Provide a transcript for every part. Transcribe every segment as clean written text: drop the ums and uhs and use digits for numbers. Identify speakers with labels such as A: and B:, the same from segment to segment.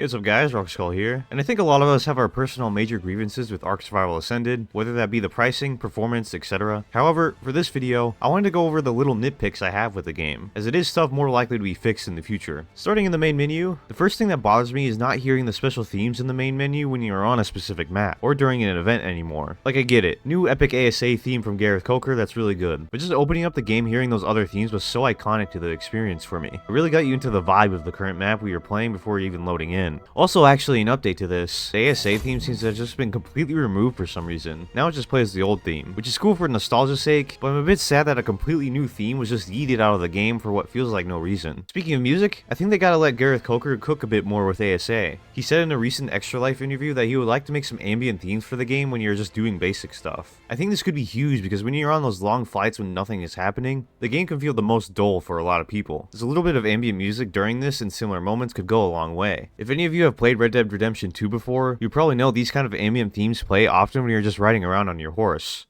A: Hey, what's up guys, Rockskull here, and I think a lot of us have our personal major grievances with ARK Survival Ascended, whether that be the pricing, performance, etc. However, for this video, I wanted to go over the little nitpicks I have with the game, as it is stuff more likely to be fixed in the future. Starting in the main menu, the first thing that bothers me is not hearing the special themes in the main menu when you're on a specific map, or during an event anymore. Like, I get it, new epic ASA theme from Gareth COOK, that's really good, but just opening up the game hearing those other themes was so iconic to the experience for me. It really got you into the vibe of the current map we were playing before even loading in. Also, actually, an update to this, the ASA theme seems to have just been completely removed for some reason. Now it just plays the old theme, which is cool for nostalgia's sake, but I'm a bit sad that a completely new theme was just yeeted out of the game for what feels like no reason. Speaking of music, I think they gotta let Gareth COOK cook a bit more with ASA. He said in a recent Extra Life interview that he would like to make some ambient themes for the game when you're just doing basic stuff. I think this could be huge because when you're on those long flights when nothing is happening, the game can feel the most dull for a lot of people. There's a little bit of ambient music during this and similar moments could go a long way. If any of you have played Red Dead Redemption 2 before, you probably know these kind of ambient themes play often when you're just riding around on your horse.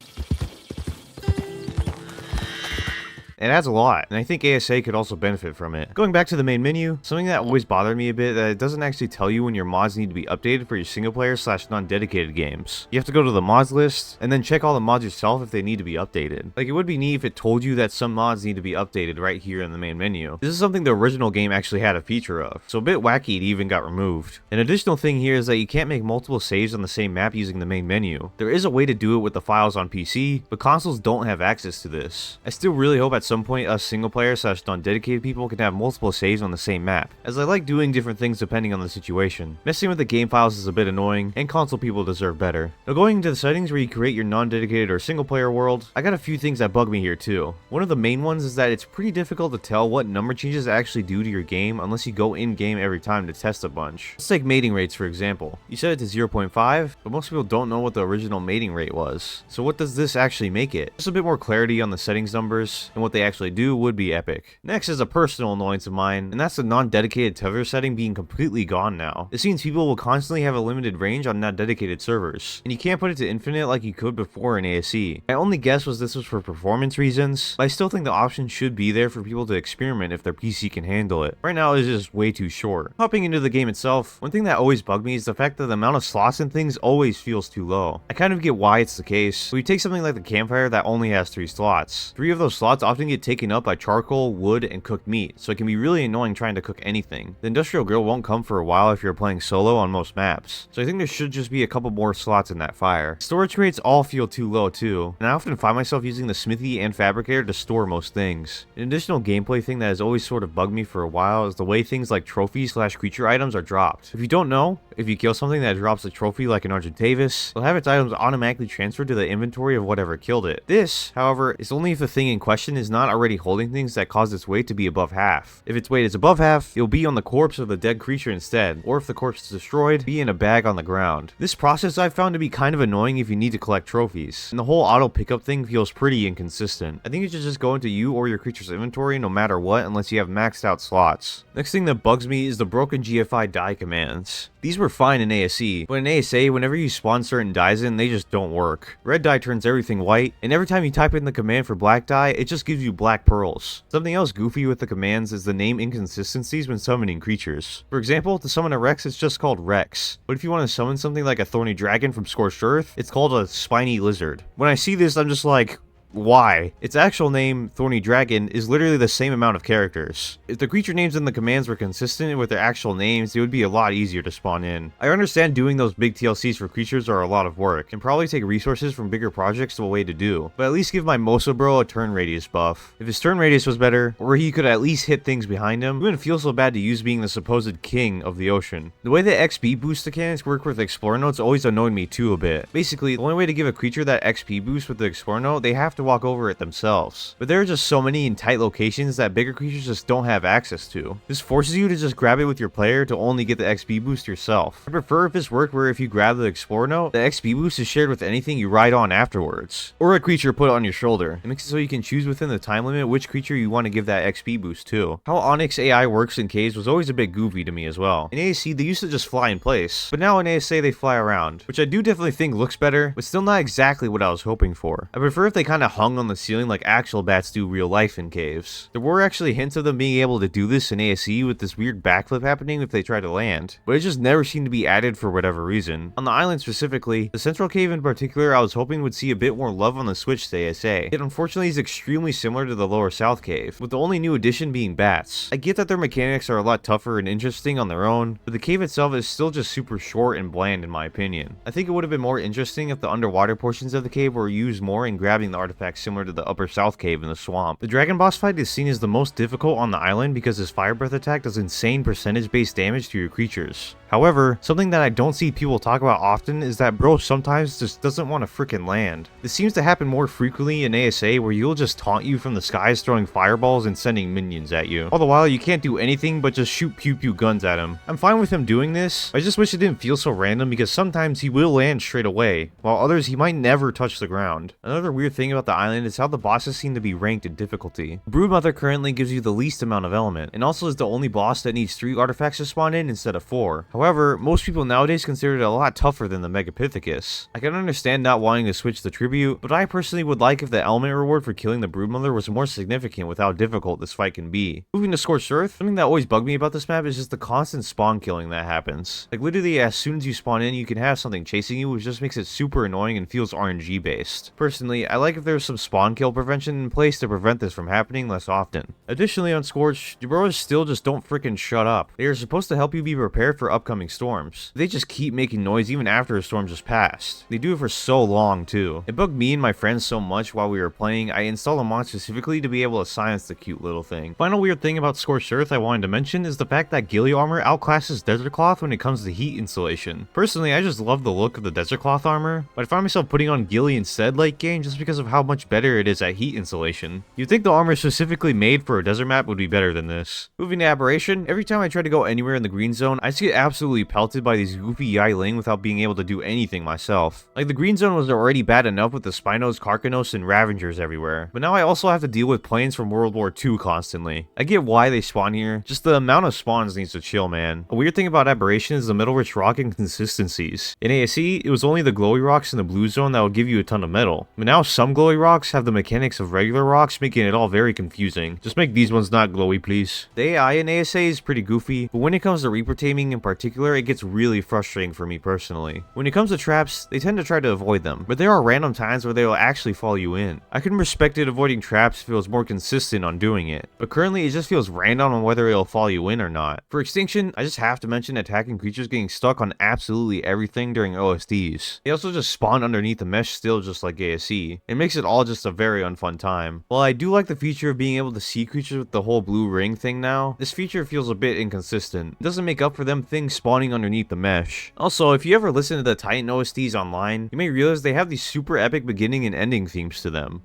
A: It adds a lot, and I think ASA could also benefit from it. Going back to the main menu, something that always bothered me a bit that it doesn't actually tell you when your mods need to be updated for your single player / non-dedicated games. You have to go to the mods list, and then check all the mods yourself if they need to be updated. Like, it would be neat if it told you that some mods need to be updated right here in the main menu. This is something the original game actually had a feature of, so a bit wacky it even got removed. An additional thing here is that you can't make multiple saves on the same map using the main menu. There is a way to do it with the files on PC, but consoles don't have access to this. I still really hope at some point us single player / non-dedicated people can have multiple saves on the same map, as I like doing different things depending on the situation. Messing with the game files is a bit annoying, and console people deserve better. Now, going into the settings where you create your non-dedicated or single player world, I got a few things that bug me here too. One of the main ones is that it's pretty difficult to tell what number changes actually do to your game unless you go in game every time to test a bunch. Let's take mating rates for example. You set it to 0.5, but most people don't know what the original mating rate was. So what does this actually make it? Just a bit more clarity on the settings numbers and what they actually do would be epic. Next is a personal annoyance of mine, and that's the non-dedicated tether setting being completely gone now. This means people will constantly have a limited range on non-dedicated servers, and you can't put it to infinite like you could before in ASE. My only guess was this was for performance reasons, but I still think the option should be there for people to experiment if their PC can handle it. Right now it's just way too short. Hopping into the game itself, one thing that always bugged me is the fact that the amount of slots and things always feels too low. I kind of get why it's the case, but you take something like the campfire that only has 3 slots. 3 of those slots often get taken up by charcoal, wood, and cooked meat, so it can be really annoying trying to cook anything. The industrial grill won't come for a while if you're playing solo on most maps, so I think there should just be a couple more slots in that fire. Storage rates all feel too low too, and I often find myself using the smithy and fabricator to store most things. An additional gameplay thing that has always sort of bugged me for a while is the way things like trophies / creature items are dropped. If you don't know, if you kill something that drops a trophy like an Argentavis, it'll have its items automatically transferred to the inventory of whatever killed it. This, however, is only if the thing in question is not already holding things that cause its weight to be above half. If its weight is above half, it'll be on the corpse of the dead creature instead, or if the corpse is destroyed, be in a bag on the ground. This process I've found to be kind of annoying if you need to collect trophies, and the whole auto pickup thing feels pretty inconsistent. I think it should just go into you or your creature's inventory no matter what unless you have maxed out slots. Next thing that bugs me is the broken GFI die commands. These were fine in ASE, but in ASA, whenever you spawn certain dyes in, they just don't work. Red dye turns everything white, and every time you type in the command for black dye, it just gives you black pearls. Something else goofy with the commands is the name inconsistencies when summoning creatures. For example, to summon a Rex, it's just called Rex, but if you want to summon something like a thorny dragon from Scorched Earth, it's called a spiny lizard. When I see this, I'm just like, why? Its actual name, Thorny Dragon, is literally the same amount of characters. If the creature names in the commands were consistent with their actual names, it would be a lot easier to spawn in. I understand doing those big TLCs for creatures are a lot of work, and probably take resources from bigger projects to a way to do, but at least give my MOSA bro a turn radius buff. If his turn radius was better, or he could at least hit things behind him, it wouldn't feel so bad to use being the supposed king of the ocean. The way the XP boost mechanics work with Explorer notes always annoyed me too a bit. Basically, the only way to give a creature that XP boost with the Explorer note, they have to walk over it themselves. But there are just so many in tight locations that bigger creatures just don't have access to. This forces you to just grab it with your player to only get the XP boost yourself. I prefer if this worked where if you grab the Explorer note, the XP boost is shared with anything you ride on afterwards, or a creature put on your shoulder. It makes it so you can choose within the time limit which creature you want to give that XP boost to. How Onyx AI works in caves was always a bit goofy to me as well. In ASC, they used to just fly in place, but now in ASA they fly around, which I do definitely think looks better, but still not exactly what I was hoping for. I prefer if they kind of that hung on the ceiling like actual bats do real life in caves. There were actually hints of them being able to do this in ASE with this weird backflip happening if they try to land, but it just never seemed to be added for whatever reason. On the island specifically, the central cave in particular, I was hoping would see a bit more love on the switch to ASA. It unfortunately is extremely similar to the lower south cave, with the only new addition being bats. I get that their mechanics are a lot tougher and interesting on their own, but the cave itself is still just super short and bland in my opinion. I think it would have been more interesting if the underwater portions of the cave were used more in grabbing the artifacts similar to the upper south cave in the swamp. The dragon boss fight is seen as the most difficult on the island because his fire breath attack does insane percentage based damage to your creatures. However, something that I don't see people talk about often is that bro sometimes just doesn't want to frickin' land. This seems to happen more frequently in ASA where he'll just taunt you from the skies throwing fireballs and sending minions at you. All the while you can't do anything but just shoot pew pew guns at him. I'm fine with him doing this, I just wish it didn't feel so random because sometimes he will land straight away, while others he might never touch the ground. Another weird thing about the island is how the bosses seem to be ranked in difficulty. Broodmother currently gives you the least amount of element, and also is the only boss that needs 3 artifacts to spawn in instead of 4. However, most people nowadays consider it a lot tougher than the Megapithecus. I can understand not wanting to switch the tribute, but I personally would like if the element reward for killing the Broodmother was more significant with how difficult this fight can be. Moving to Scorched Earth, something that always bugged me about this map is just the constant spawn killing that happens. Like literally as soon as you spawn in, you can have something chasing you, which just makes it super annoying and feels RNG based. Personally, I like if there's some spawn kill prevention in place to prevent this from happening less often. Additionally, on Scorched, your bros still just don't freaking shut up. They are supposed to help you be prepared for upcoming storms. They just keep making noise even after a storm just passed. They do it for so long too. It bugged me and my friends so much while we were playing, I installed a mod specifically to be able to silence the cute little thing. Final weird thing about Scorched Earth I wanted to mention is the fact that ghillie armor outclasses desert cloth when it comes to heat insulation. Personally, I just love the look of the desert cloth armor, but I find myself putting on ghillie instead late game just because of how much better it is at heat insulation. You'd think the armor specifically made for a desert map would be better than this. Moving to Aberration, every time I try to go anywhere in the green zone, I just get absolutely pelted by these goofy Yailing without being able to do anything myself. Like the green zone was already bad enough with the Spinos, Karkanos, and Ravengers everywhere, but now I also have to deal with planes from World War II constantly. I get why they spawn here, just the amount of spawns needs to chill, man. A weird thing about Aberration is the metal rich rock inconsistencies. In ASE, it was only the glowy rocks in the blue zone that would give you a ton of metal, but now some glowy rocks have the mechanics of regular rocks, making it all very confusing. Just make these ones not glowy, please. The AI in ASA is pretty goofy, but when it comes to Reaper taming in particular, it gets really frustrating for me personally. When it comes to traps, they tend to try to avoid them, but there are random times where they will actually follow you in. I can respect it avoiding traps if it was more consistent on doing it, but currently it just feels random on whether it'll follow you in or not. For Extinction, I just have to mention attacking creatures getting stuck on absolutely everything during OSDs. They also just spawn underneath the mesh still just like ASE. It makes it all just a very unfun time. While I do like the feature of being able to see creatures with the whole blue ring thing now, this feature feels a bit inconsistent. It doesn't make up for them things spawning underneath the mesh. Also, if you ever listen to the Titan OSDs online, you may realize they have these super epic beginning and ending themes to them.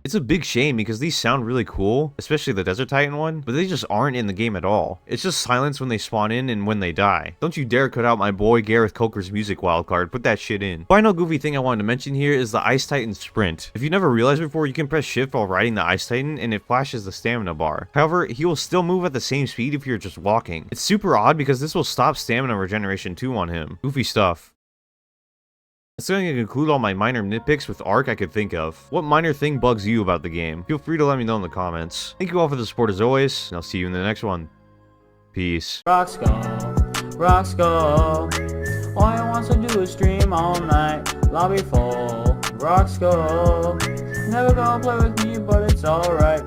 A: It's a big shame because these sound really cool, especially the Desert Titan one, but they just aren't in the game at all. It's just silence when they spawn in and when they die. Don't you dare cut out my boy Gareth COOK's music wildcard, put that shit in. Final goofy thing I wanted to mention here is the Ice Titan Sprint. If you never realized before, you can press shift while riding the Ice Titan and it flashes the stamina bar. However, he will still move at the same speed if you're just walking. It's super odd because this will stop stamina regeneration too on him. Goofy stuff. That's going to conclude all my minor nitpicks with ARK I could think of. What minor thing bugs you about the game? Feel free to let me know in the comments. Thank you all for the support as always, and I'll see you in the next one. Peace.
B: Rock skull. All I want to do is stream all night. Lobby full, rock skull. Never gonna play with me, but it's alright.